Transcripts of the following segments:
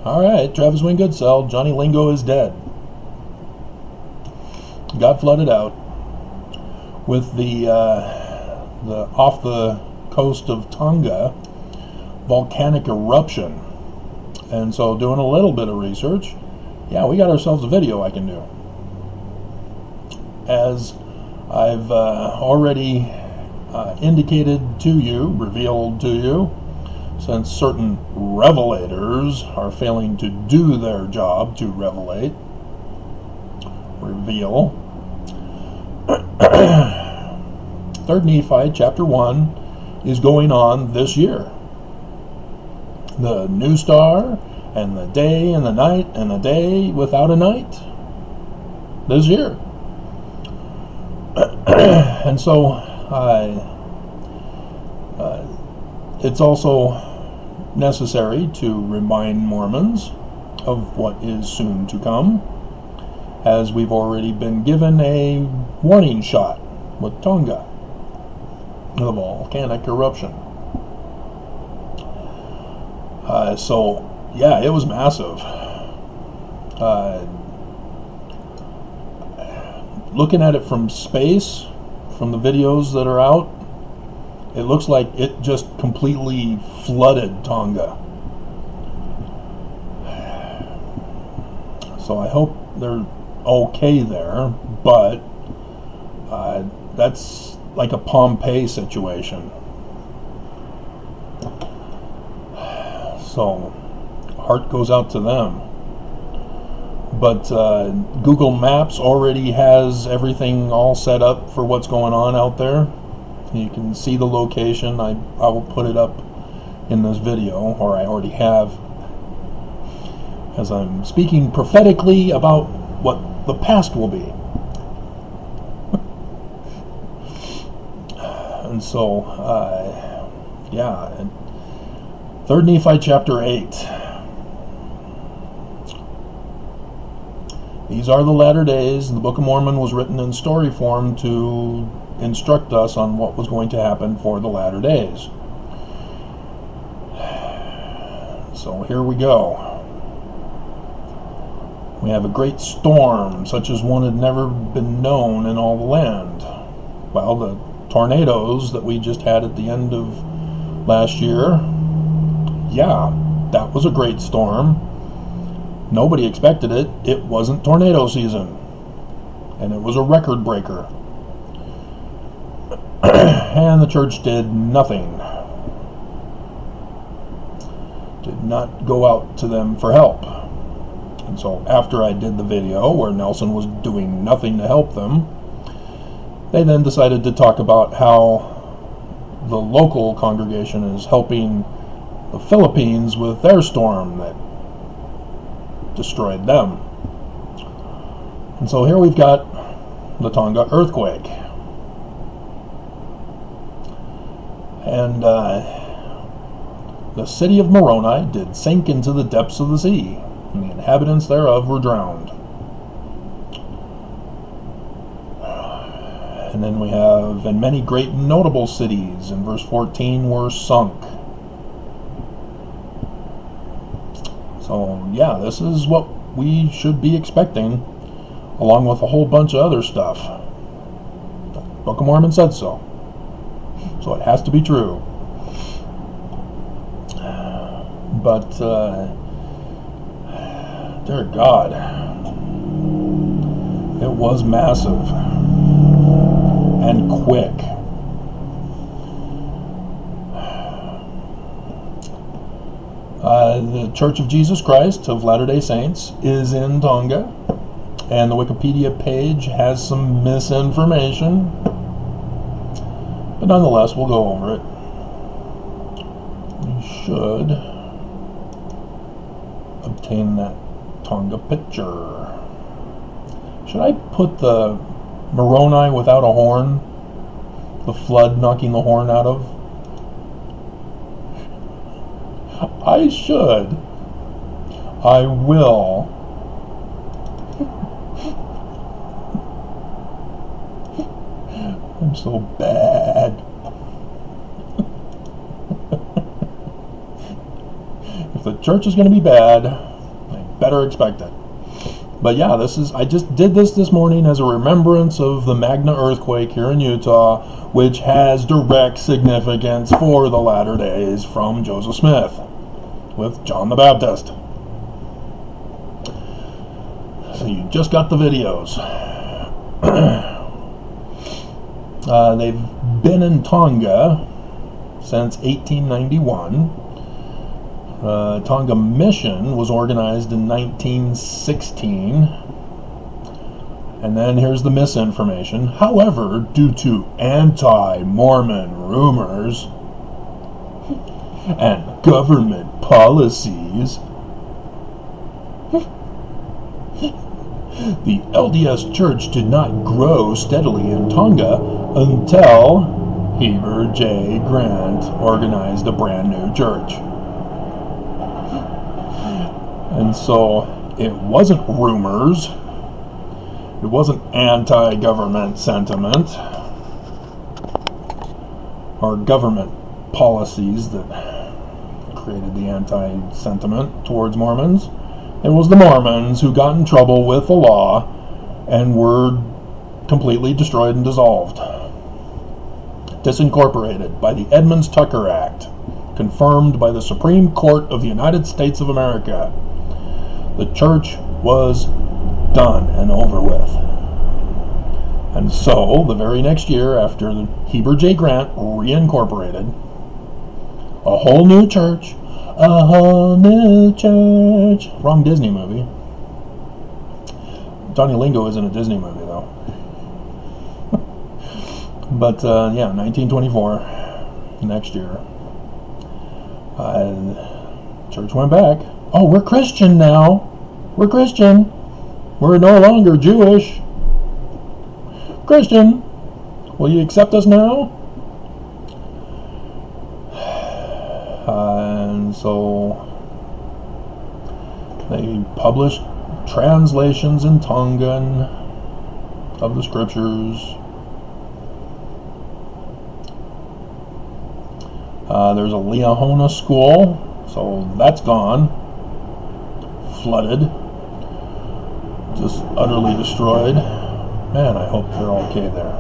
Alright, Travis Wayne Goodsell, Johnny Lingo is dead. Got flooded out with the off the coast of Tonga volcanic eruption. And so doing a little bit of research, yeah, we got ourselves a video I can do. As I've already indicated to you, revealed to you, since certain revelators are failing to do their job to revelate, reveal. 3rd Nephi chapter 1 is going on this year. The new star and the day and the night and the day without a night this year. And so it's also necessary to remind Mormons of what is soon to come, as we've already been given a warning shot with Tonga, the volcanic eruption. So yeah, it was massive. Looking at it from space, from the videos that are out, it looks like it just completely flooded Tonga. So I hope they're okay there, but that's like a Pompeii situation. So heart goes out to them. But Google Maps already has everything all set up for what's going on out there. You can see the location. I will put it up in this video, or I already have, as I'm speaking prophetically about what the past will be. And so, yeah, 3rd Nephi chapter 8. These are the latter days. The Book of Mormon was written in story form to instruct us on what was going to happen for the latter days. So here we go. We have a great storm, such as one had never been known in all the land. Well, the tornadoes that we just had at the end of last year, yeah, that was a great storm. Nobody expected it. It wasn't tornado season. And it was a record breaker. And the church did nothing. Did not go out to them for help. And so after I did the video where Nelson was doing nothing to help them, they then decided to talk about how the local congregation is helping the Philippines with their storm that destroyed them. And so here we've got the Tonga earthquake. And the city of Moroni did sink into the depths of the sea, and the inhabitants thereof were drowned. And then we have, and many great and notable cities, in verse 14, were sunk. So yeah, this is what we should be expecting, along with a whole bunch of other stuff. The Book of Mormon said so. So it has to be true. But, dear God, it was massive and quick. The Church of Jesus Christ of Latter-day Saints is in Tonga, and the Wikipedia page has some misinformation. But nonetheless, we'll go over it. We should obtain that Tonga picture. Should I put the Moroni without a horn? The flood knocking the horn out of? I should. I will. I'm so bad. If the church is going to be bad, better expect it. But yeah, I just did this morning as a remembrance of the Magna earthquake here in Utah, which has direct significance for the latter days from Joseph Smith with John the Baptist. So you just got the videos. They've been in Tonga since 1891. Tonga Mission was organized in 1916. And then here's the misinformation. However, due to anti-Mormon rumors and government policies, the LDS Church did not grow steadily in Tonga until Heber J. Grant organized a brand new church. And so it wasn't rumors, it wasn't anti-government sentiment or government policies that created the anti-sentiment towards Mormons. It was the Mormons who got in trouble with the law and were completely destroyed and dissolved. Disincorporated by the Edmunds-Tucker Act, confirmed by the Supreme Court of the United States of America. The church was done and over with. And so, the very next year, after the Heber J. Grant reincorporated, a whole new church, a whole new church. Wrong Disney movie. Johnny Lingo isn't a Disney movie, though. But, yeah, 1924, next year. Church went back. Oh, we're Christian now. We're Christian. We're no longer Jewish. Christian. Will you accept us now? And so they published translations in Tongan of the scriptures. There's a Liahona school, so that's gone. Flooded. Just utterly destroyed. Man, I hope they're okay there.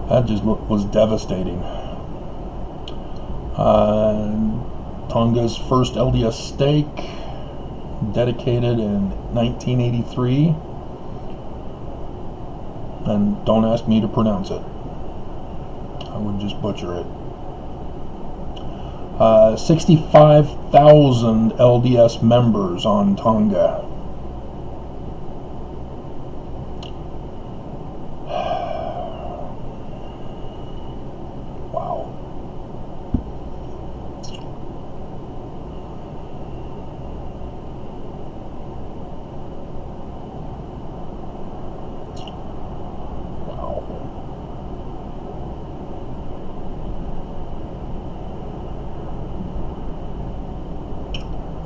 That just was devastating. Tonga's first LDS stake, dedicated in 1983. And don't ask me to pronounce it. I would just butcher it. 65,000 LDS members on Tonga. Wow.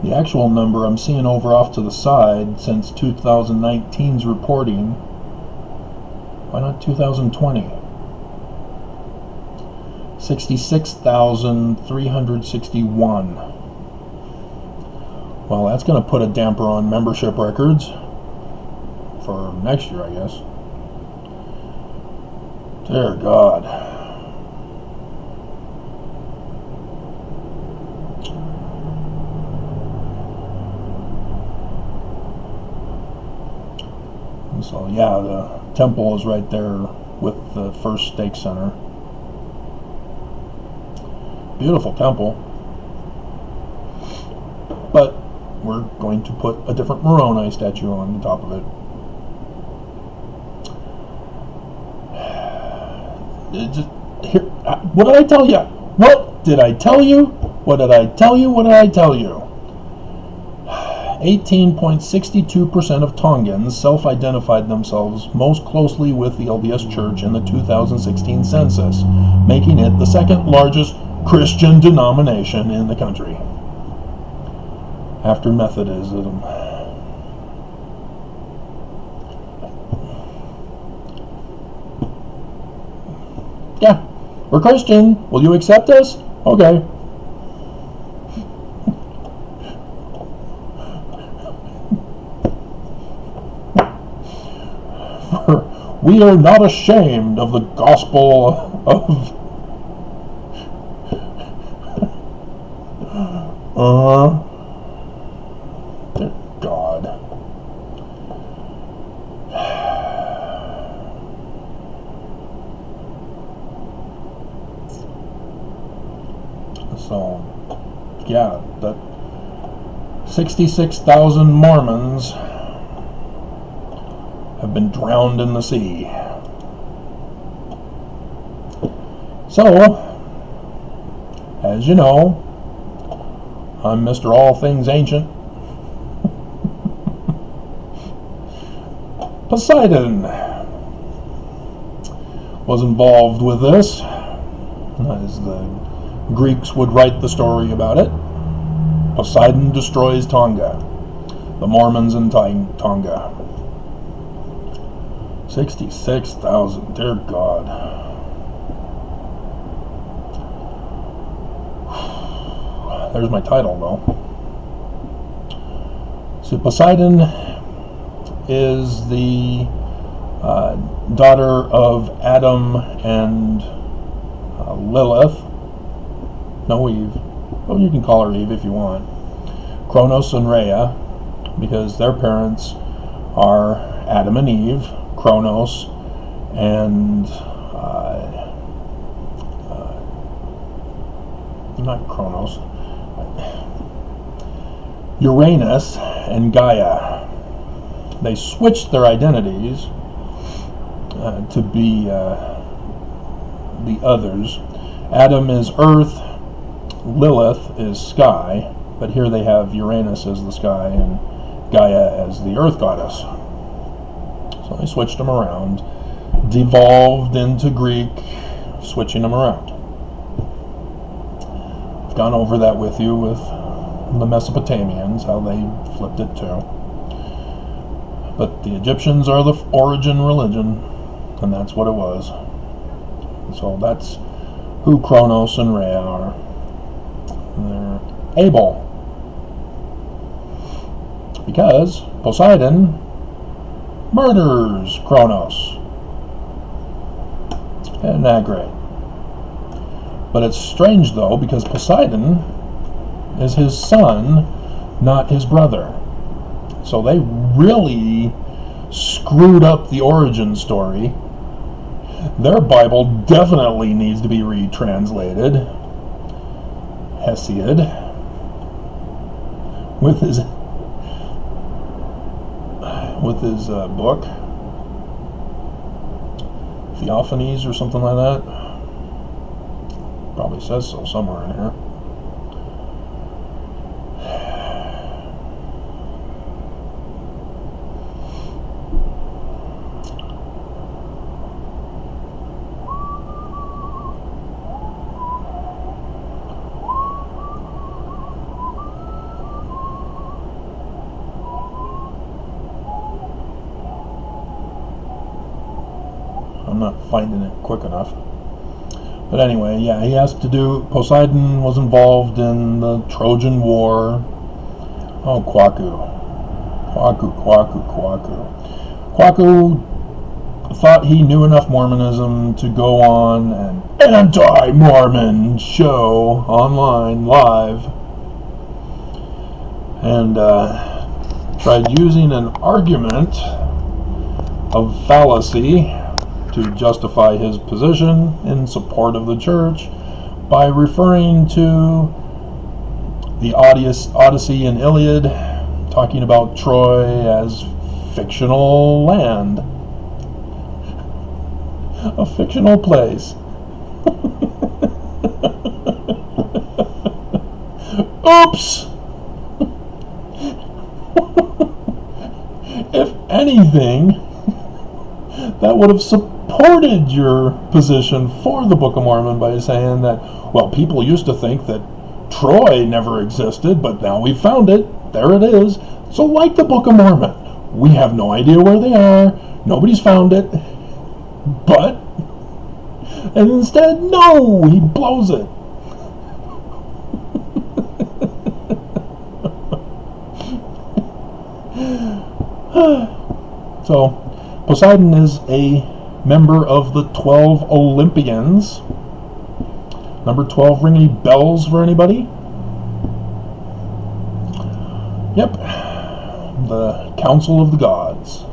The actual number I'm seeing over off to the side since 2019's reporting. Why not 2020? 66,361. Well, that's going to put a damper on membership records for next year, I guess. Dear God. So yeah, the temple is right there with the first stake center. Beautiful temple. But we're going to put a different Moroni statue on the top of it. What did I tell you? What did I tell you? What did I tell you? What did I tell you? 18.62% of Tongans self-identified themselves most closely with the LDS Church in the 2016 census, making it the second largest Christian denomination in the country, after Methodism. Yeah, we're Christian. Will you accept us? Okay. We are not ashamed of the gospel of... Dear God. So, yeah, that 66,000 Mormons have been drowned in the sea. So, as you know, I'm Mr. All Things Ancient. Poseidon was involved with this, as the Greeks would write the story about it. Poseidon destroys Tonga. The Mormons in Tonga. 66,000, dear God. There's my title, though. So Poseidon is the daughter of Adam and Lilith. No, Eve. Well, you can call her Eve if you want. Kronos and Rhea, because their parents are Adam and Eve, Kronos, and not Kronos, Uranus and Gaia. They switched their identities to be the others. Adam is Earth, Lilith is Sky, but here they have Uranus as the Sky and Gaia as the Earth goddess. So they switched them around, devolved into Greek, switching them around. I've gone over that with you with the Mesopotamians, how they flipped it too. But the Egyptians are the origin religion, and that's what it was. So that's who Kronos and Rhea are. They're able. Because Poseidon murders Kronos. Isn't that great? But it's strange, though, because Poseidon is his son, not his brother. So they really screwed up the origin story. Their Bible definitely needs to be retranslated. Hesiod, with his book, Theophanies or something like that. Probably says so somewhere in here. I'm not finding it quick enough. But anyway, yeah, he has to do... Poseidon was involved in the Trojan War. Oh, Kwaku. Kwaku thought he knew enough Mormonism to go on an anti-Mormon show online, live. And tried using an argument of fallacy to justify his position in support of the church by referring to the Odyssey and Iliad, talking about Troy as fictional land, a fictional place. Oops! If anything, that would have supported your position for the Book of Mormon by saying that, well, people used to think that Troy never existed, but now we've found it. There it is. So like the Book of Mormon, we have no idea where they are. Nobody's found it. But, and instead, no, he blows it. So, Poseidon is a member of the 12 Olympians. Number 12 ring any bells for anybody? Yep, the Council of the Gods.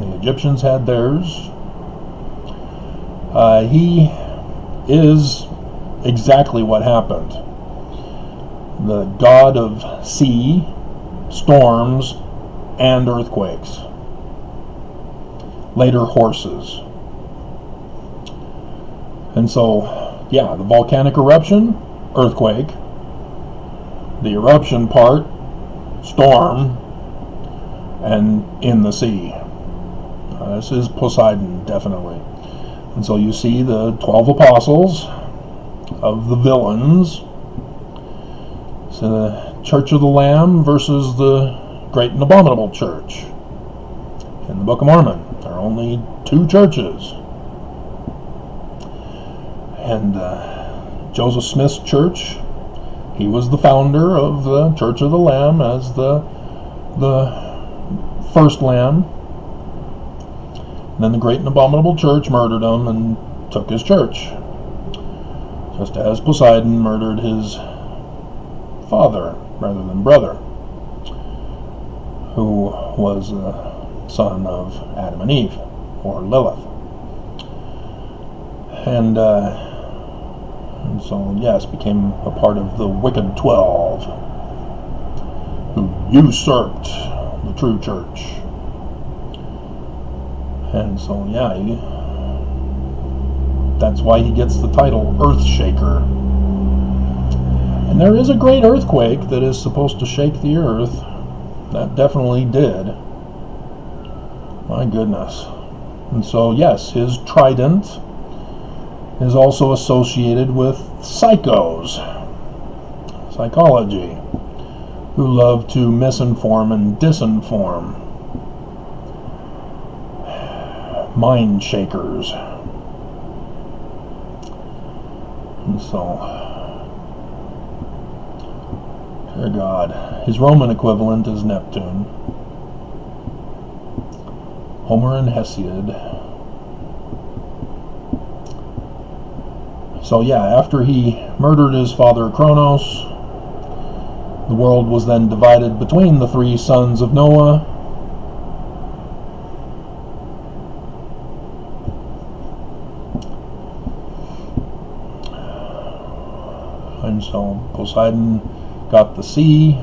The Egyptians had theirs. He is exactly what happened. The god of sea, storms, and earthquakes. Later, horses. And so, yeah, the volcanic eruption, earthquake. The eruption part, storm, and in the sea. This is Poseidon, definitely. And so you see the 12 apostles of the villains. So the Church of the Lamb versus the Great and Abominable Church. In the Book of Mormon, there are only 2 churches. And Joseph Smith's church, he was the founder of the Church of the Lamb as the first lamb. And then the Great and Abominable Church murdered him and took his church. Just as Poseidon murdered his father rather than brother, who was a son of Adam and Eve, or Lilith. And so, yes, became a part of the Wicked 12, who usurped the true church. And so, yeah, that's why he gets the title Earthshaker. And there is a great earthquake that is supposed to shake the earth. That definitely did. My goodness. And so, yes, his trident is also associated with psychos, psychology, who love to misinform and disinform. Mind shakers. And so, dear God, his Roman equivalent is Neptune. Homer and Hesiod. So yeah, after he murdered his father Kronos, the world was then divided between the 3 sons of Noah. And so Poseidon got the sea,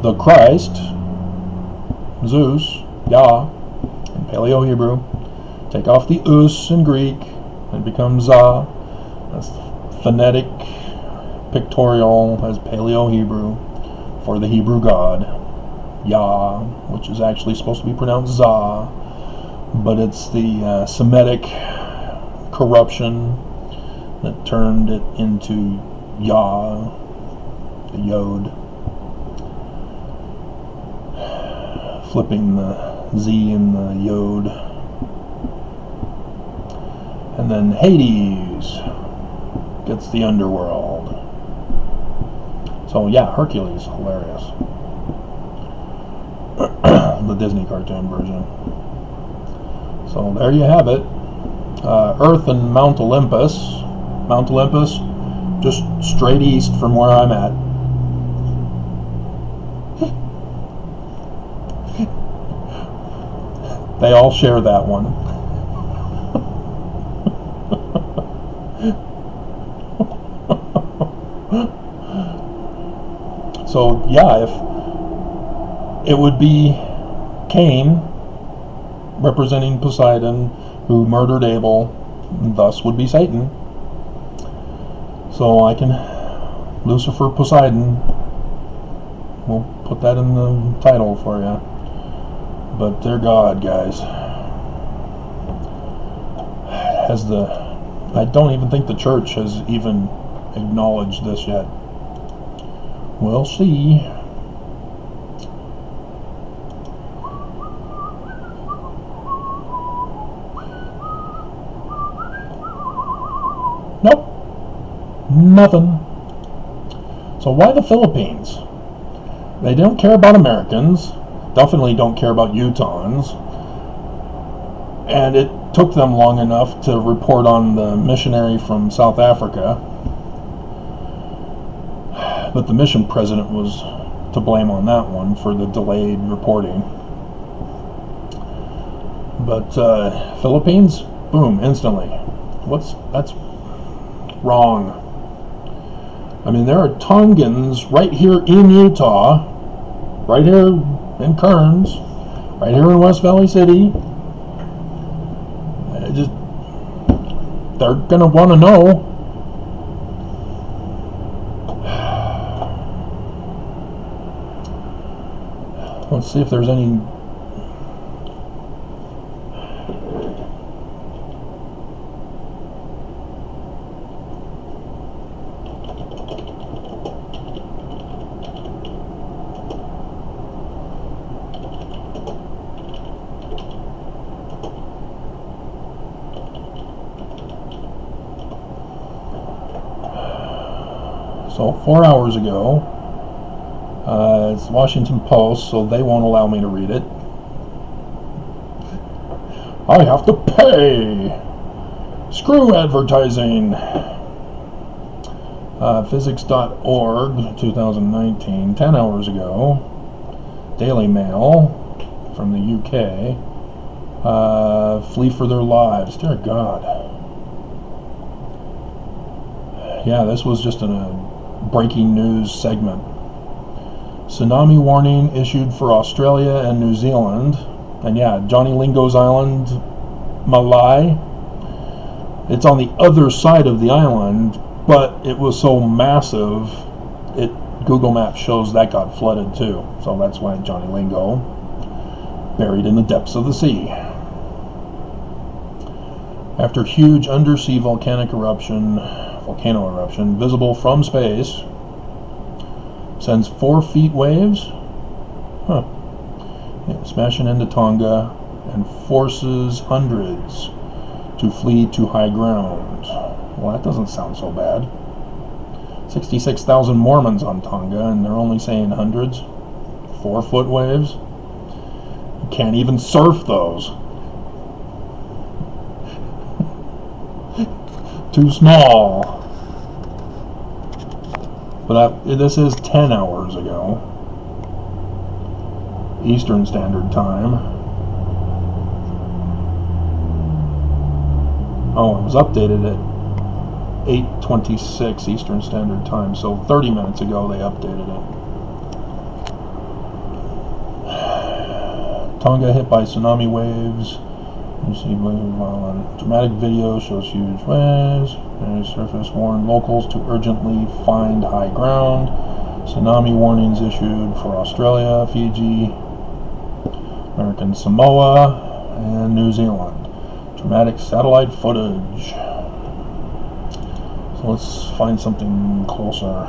the Christ, Zeus, Yah, in Paleo-Hebrew. Take off the us in Greek, and it becomes Za. That's phonetic, pictorial as Paleo-Hebrew for the Hebrew God, Yah, which is actually supposed to be pronounced Za, but it's the Semitic corruption that turned it into Yah, the Yod, flipping the Z in the Yod. And then Hades gets the underworld. So yeah, Hercules, hilarious. The Disney cartoon version. So there you have it. Earth and Mount Olympus. Mount Olympus, just straight east from where I'm at. They all share that one. So yeah, if it would be Cain representing Poseidon, who murdered Abel, and thus would be Satan. So I can Lucifer Poseidon. We'll put that in the title for you. But dear God, guys, I don't even think the church has even acknowledged this yet. We'll see. Nope. Nothing. So why the Philippines? They don't care about Americans. definitely don't care about Utahns. And it took them long enough to report on the missionary from South Africa. But the mission president was to blame on that one for the delayed reporting. But Philippines, boom, instantly. That's wrong. I mean, there are Tongans right here in Utah, right here in Kearns, right here in West Valley City. They're gonna want to know. Let's see if there's any. So 4 hours ago, it's Washington Post, so they won't allow me to read it. I have to pay. Screw advertising. Physics.org, 2019, 10 hours ago. Daily Mail from the UK. Flee for their lives. Dear God. Yeah, this was just a breaking news segment. Tsunami warning issued for Australia and New Zealand. And yeah, Johnny Lingo's island, Malai. It's on the other side of the island, but it was so massive, Google Maps shows that got flooded too. So that's why Johnny Lingo, buried in the depths of the sea. After huge undersea volcano eruption visible from space, sends 4 feet waves, smashing into Tonga, and forces hundreds to flee to high ground. Well, that doesn't sound so bad. 66,000 Mormons on Tonga, and they're only saying hundreds. 4-foot waves. You can't even surf those. Too small. But this is 10 hours ago, Eastern Standard Time. Oh, it was updated at 8:26 Eastern Standard Time, so 30 minutes ago they updated it. Tonga hit by tsunami waves. You see, dramatic video shows huge waves. Surface warned locals to urgently find high ground. Tsunami warnings issued for Australia, Fiji, American Samoa, and New Zealand. Dramatic satellite footage. So let's find something closer.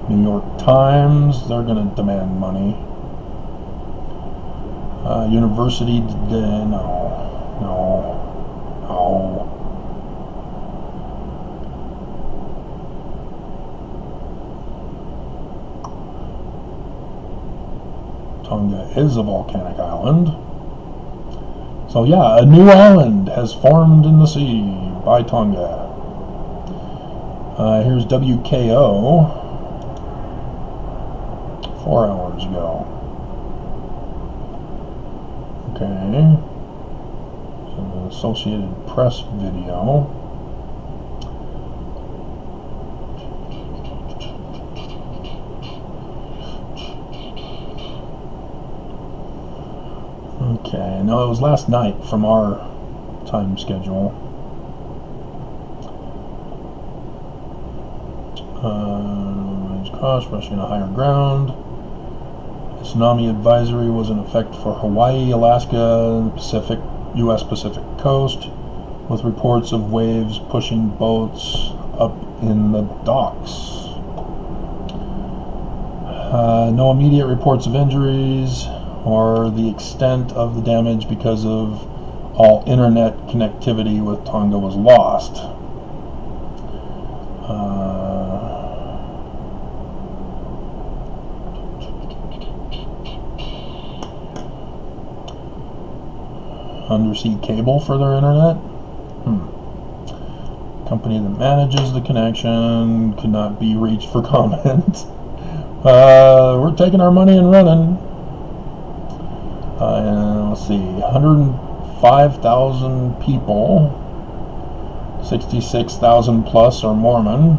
New York Times, they're going to demand money. University today, no. Tonga is a volcanic island. So yeah, a new island has formed in the sea by Tonga. Here's WKO 4 hours ago. Okay, so the Associated Press video. Okay, no, it was last night from our time schedule. Cost, rushing to higher ground. Tsunami advisory was in effect for Hawaii, Alaska, and the Pacific, U.S. Pacific coast, with reports of waves pushing boats up in the docks. No immediate reports of injuries or the extent of the damage because of all internet connectivity with Tonga was lost. undersea cable for their internet. Company that manages the connection could not be reached for comment. We're taking our money and running. And let's see, 105,000 people, 66,000 plus are Mormon.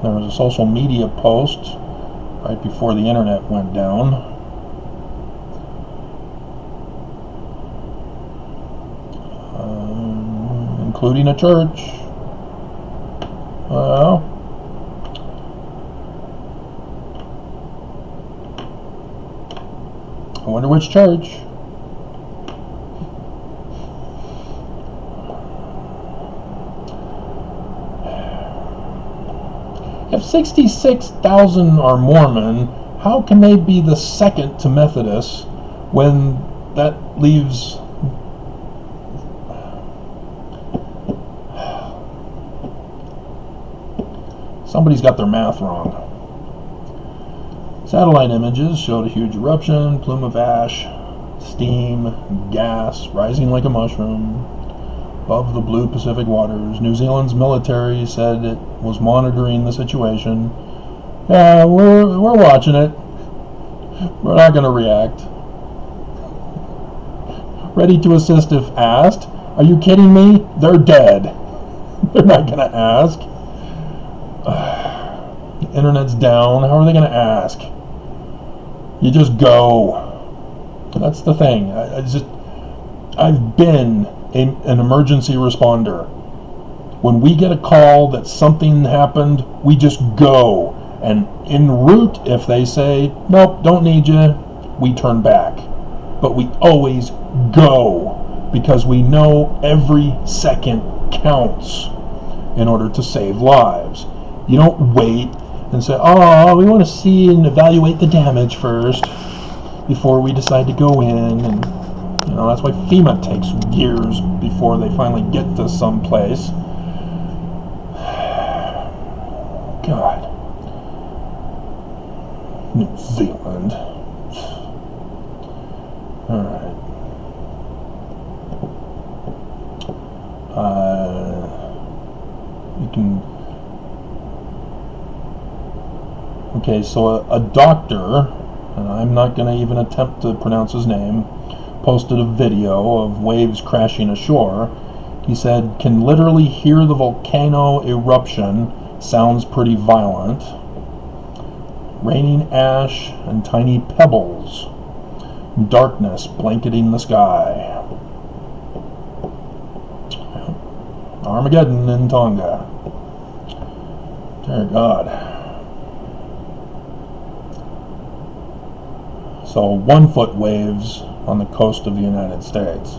There was a social media post right before the internet went down. Including a church. Well, I wonder which church. If 66,000 are Mormon, how can they be the second to Methodists when that leaves... Somebody's got their math wrong. Satellite images showed a huge eruption, plume of ash, steam, gas rising like a mushroom above the blue Pacific waters. New Zealand's military said it was monitoring the situation. Yeah, we're watching it. We're not going to react. Ready to assist if asked. Are you kidding me? They're dead. They're not going to ask. The internet's down. How are they going to ask? You just go. That's the thing. I've been an emergency responder. When we get a call that something happened, we just go. And en route, if they say, nope, don't need you, we turn back. But we always go, because we know every second counts in order to save lives. You don't wait and say, oh, we want to see and evaluate the damage first before we decide to go in. And you know, that's why FEMA takes years before they finally get to some place. God. New Zealand. Alright. You can... Okay, so a doctor, and I'm not going to even attempt to pronounce his name, posted a video of waves crashing ashore. He said, can literally hear the volcano eruption, sounds pretty violent. Raining ash and tiny pebbles. Darkness blanketing the sky. Armageddon in Tonga. Dear God. So 1 foot waves on the coast of the United States.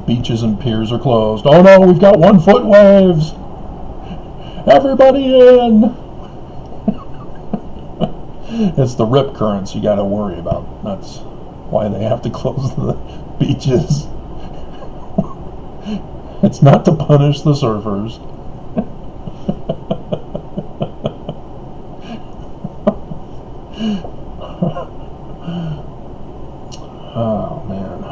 Beaches and piers are closed. Oh no, we've got 1 foot waves! Everybody in! It's the rip currents you gotta worry about. That's why they have to close the beaches. It's not to punish the surfers. Oh, man.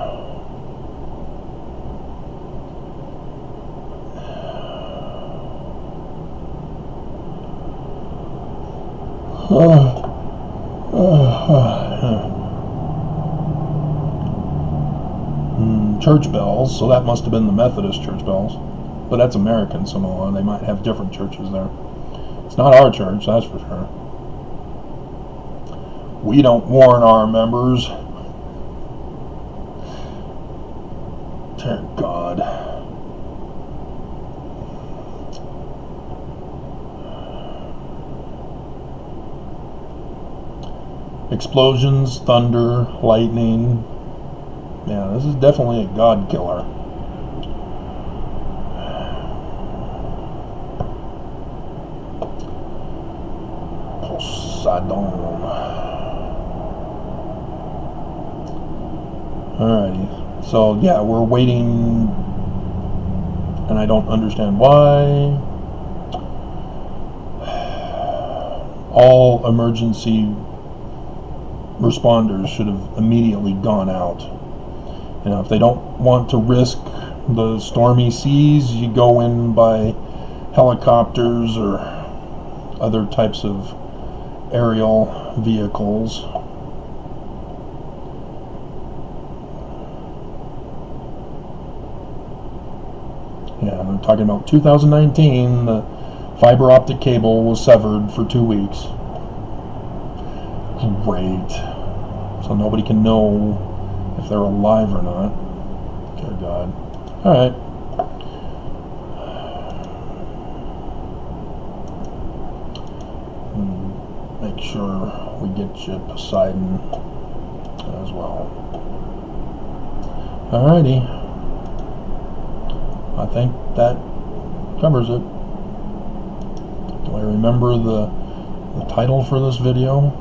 Church bells, so that must have been the Methodist church bells. But that's American Samoa. They might have different churches there. It's not our church, that's for sure. We don't warn our members. Dear God. Explosions, thunder, lightning. Yeah, this is definitely a God killer. Poseidon. Alrighty. So, yeah, we're waiting and I don't understand why. All emergency responders should have immediately gone out. You know, if they don't want to risk the stormy seas, you go in by helicopters or other types of aerial vehicles. Yeah, I'm talking about 2019, the fiber optic cable was severed for 2 weeks. Great. So nobody can know if they're alive or not. Dear God. Alright. Make sure we get you Poseidon as well. Alrighty. I think that covers it. Do I remember the title for this video?